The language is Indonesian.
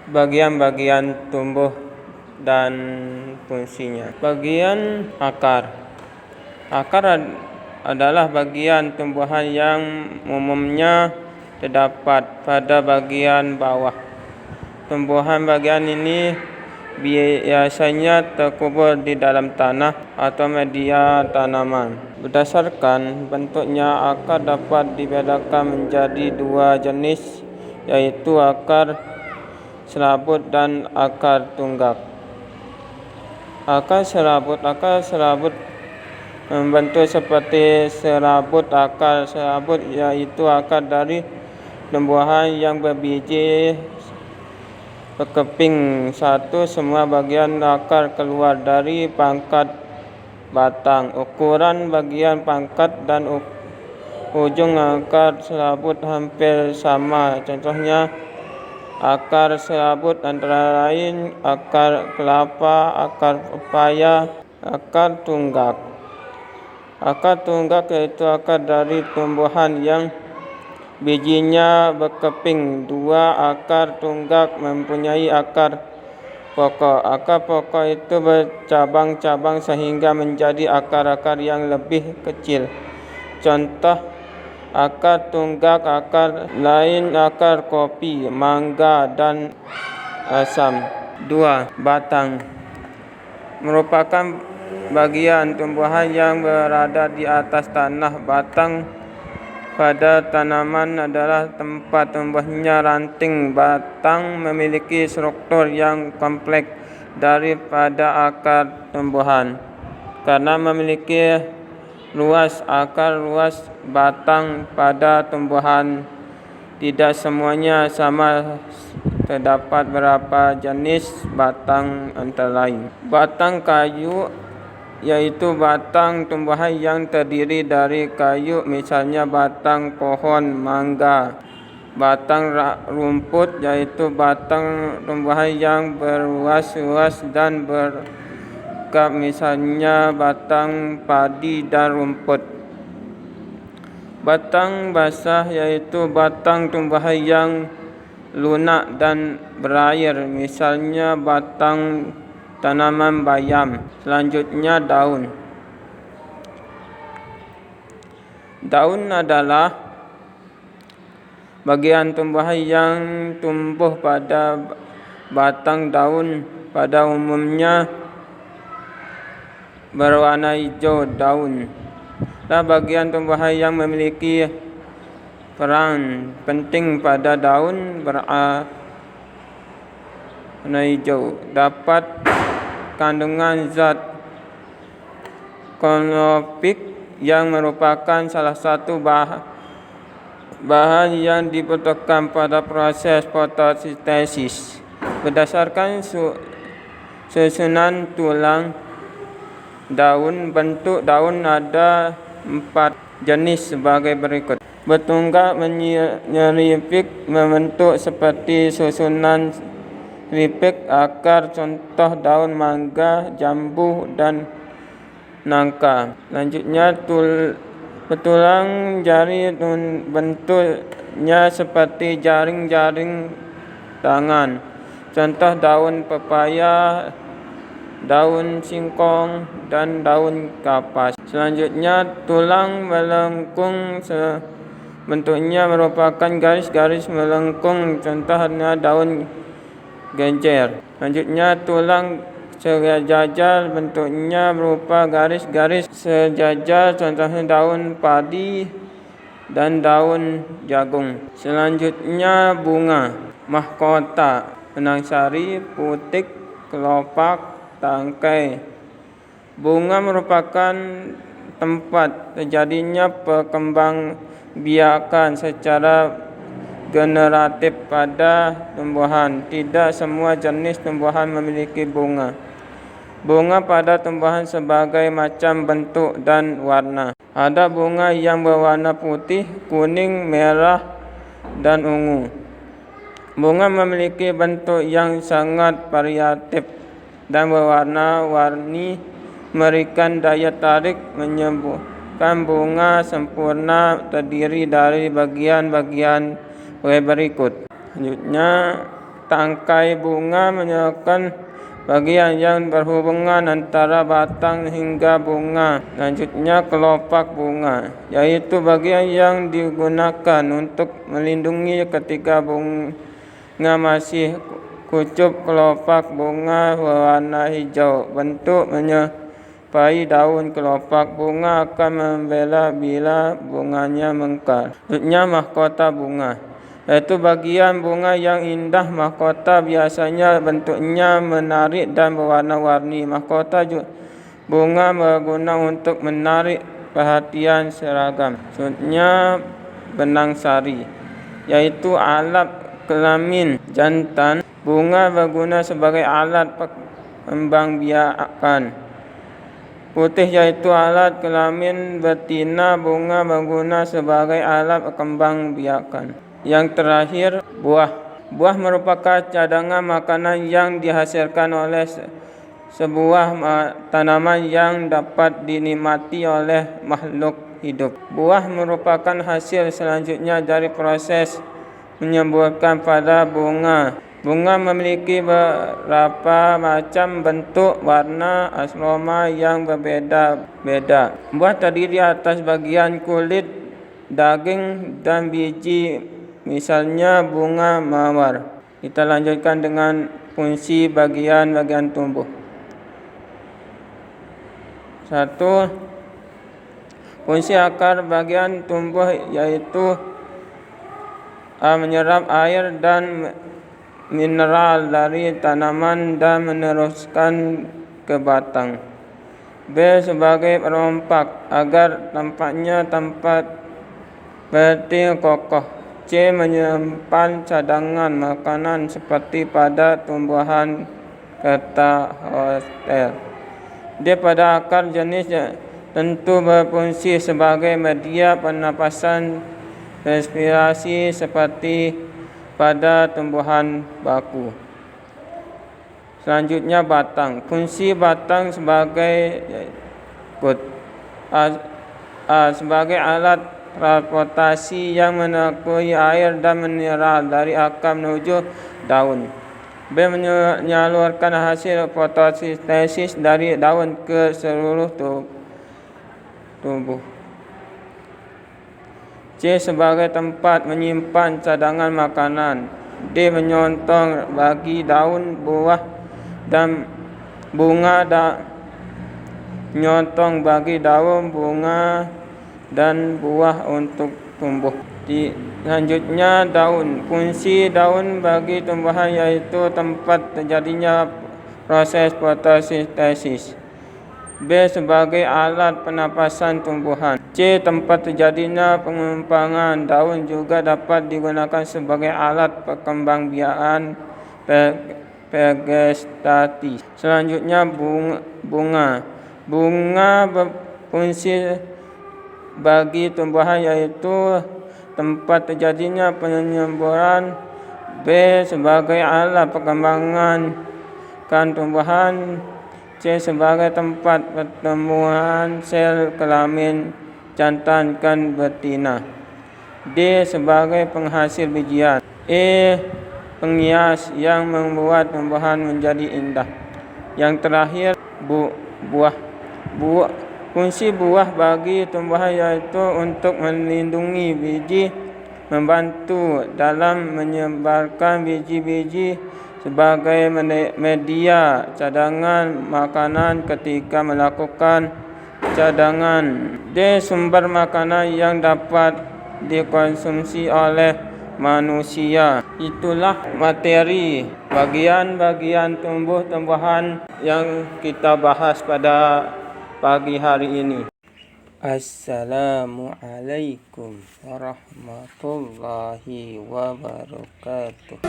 Bagian-bagian tumbuh dan fungsinya. Bagian akar. Akar adalah bagian tumbuhan yang umumnya terdapat pada bagian bawah. Tumbuhan bagian ini biasanya terkubur di dalam tanah atau media tanaman. Berdasarkan bentuknya, akar dapat dibedakan menjadi dua jenis, yaitu akar serabut dan akar tunggak. Akar serabut membentuk seperti serabut. Akar serabut yaitu akar dari tumbuhan yang berbiji berkeping satu. Semua bagian akar keluar dari pangkat batang. Ukuran bagian pangkat dan ujung akar serabut hampir sama. Contohnya akar serabut antara lain akar kelapa, akar pepaya, akar tunggak. Akar tunggak yaitu akar dari tumbuhan yang bijinya berkeping dua. Akar tunggak mempunyai akar pokok. Akar pokok itu bercabang-cabang sehingga menjadi akar-akar yang lebih kecil. Contoh akar tunggak, akar lain akar kopi, mangga, dan asam. 2. Batang merupakan bagian tumbuhan yang berada di atas tanah. Batang pada tanaman adalah tempat tumbuhnya ranting. Batang memiliki struktur yang kompleks daripada akar tumbuhan. Karena memiliki luas akar, luas batang pada tumbuhan tidak semuanya sama. Terdapat beberapa jenis batang antara lain batang kayu, yaitu batang tumbuhan yang terdiri dari kayu, misalnya batang pohon mangga. Batang rumput, yaitu batang tumbuhan yang berluas-luas dan berkap, misalnya batang padi dan rumput. Batang basah, yaitu batang tumbuhan yang lunak dan berair, misalnya batang tanaman bayam. Selanjutnya daun. Daun adalah bagian tumbuhan yang tumbuh pada batang. Daun pada umumnya berwarna hijau. Daun adalah bagian tumbuhan yang memiliki peran penting pada daun berwarna hijau. Dapat kandungan zat klorofil yang merupakan salah satu bahan yang dibutuhkan pada proses fotosintesis. Berdasarkan susunan tulang daun, bentuk daun ada 4 jenis sebagai berikut. Bertunggak, menyeripik, membentuk seperti susunan seripik akar. Contoh daun mangga, jambu, dan nangka. Selanjutnya bertulang jari, bentuknya seperti jaring-jaring tangan. Contoh daun pepaya, daun singkong, dan daun kapas. Selanjutnya tulang melengkung, bentuknya merupakan garis-garis melengkung. Contohnya daun genjer. Selanjutnya tulang sejajar, bentuknya berupa garis-garis sejajar. Contohnya daun padi dan daun jagung. Selanjutnya bunga. Mahkota: benang sari, putik, kelopak, tangkai. Bunga merupakan tempat terjadinya perkembangbiakan secara generatif pada tumbuhan. Tidak semua jenis tumbuhan memiliki bunga. Bunga pada tumbuhan sebagai macam bentuk dan warna. Ada bunga yang berwarna putih, kuning, merah, dan ungu. Bunga memiliki bentuk yang sangat variatif dan berwarna-warni, memberikan daya tarik, menyebabkan bunga sempurna terdiri dari bagian-bagian berikut. Selanjutnya tangkai bunga menyebabkan bagian yang berhubungan antara batang hingga bunga. Selanjutnya kelopak bunga, yaitu bagian yang digunakan untuk melindungi ketika bunga masih kucup. Kelopak bunga berwarna hijau, bentuk menyerupai daun. Kelopak bunga akan membela bila bunganya mekar. Selanjutnya mahkota bunga, yaitu bagian bunga yang indah. Mahkota biasanya bentuknya menarik dan berwarna-warni. Mahkota bunga berguna untuk menarik perhatian seragam. Selanjutnya benang sari, yaitu alat kelamin jantan. Bunga berguna sebagai alat pengembangbiakan. Putih, yaitu alat kelamin betina. Bunga berguna sebagai alat pengembangbiakan. Yang terakhir, buah. Buah merupakan cadangan makanan yang dihasilkan oleh sebuah tanaman yang dapat dinikmati oleh makhluk hidup. Buah merupakan hasil selanjutnya dari proses menyemburkan pada bunga. Bunga memiliki beberapa macam bentuk, warna, aroma yang berbeda-beda. Buah terdiri atas bagian kulit, daging, dan biji. Misalnya bunga mawar. Kita lanjutkan dengan fungsi bagian-bagian tumbuh. 1. Fungsi akar bagian tumbuh, yaitu menyerap air dan mineral dari tanaman dan meneruskan ke batang. B. Sebagai perompak agar tempatnya tempat berdiri kokoh. C. Menyimpan cadangan makanan seperti pada tumbuhan kata hotel. D. Pada akar jenis tentu berfungsi sebagai media pernapasan respirasi seperti pada tumbuhan baku. Selanjutnya batang. Fungsi batang sebagai sebagai alat transportasi yang mengangkut air dan mineral dari akar menuju daun. B. Menyalurkan hasil fotosintesis dari daun ke seluruh tubuh. C. Sebagai tempat menyimpan cadangan makanan. D. Menyontoh bagi daun, buah, dan bunga. Menyontoh bagi daun, bunga, dan buah untuk tumbuh. Selanjutnya daun. Fungsi daun bagi tumbuhan yaitu tempat terjadinya proses fotosintesis. B. Sebagai alat pernapasan tumbuhan. C. Tempat terjadinya pengembangan daun juga dapat digunakan sebagai alat perkembangbiakan vegetatif. Selanjutnya bunga. Bunga berfungsi bagi tumbuhan yaitu tempat terjadinya penyemburan. B. Sebagai alat perkembangan tumbuhan. C. Sebagai tempat pertemuan sel kelamin jantan dan betina. D. Sebagai penghasil bijian. E. Penghias yang membuat tumbuhan menjadi indah. Yang terakhir, buah. Fungsi buah bagi tumbuhan yaitu untuk melindungi biji, membantu dalam menyebarkan biji-biji sebagai media cadangan makanan ketika melakukan cadangan. D. Sumber makanan yang dapat dikonsumsi oleh manusia. Itulah materi bagian-bagian tumbuh-tumbuhan yang kita bahas pada pagi hari ini. Assalamualaikum warahmatullahi wabarakatuh.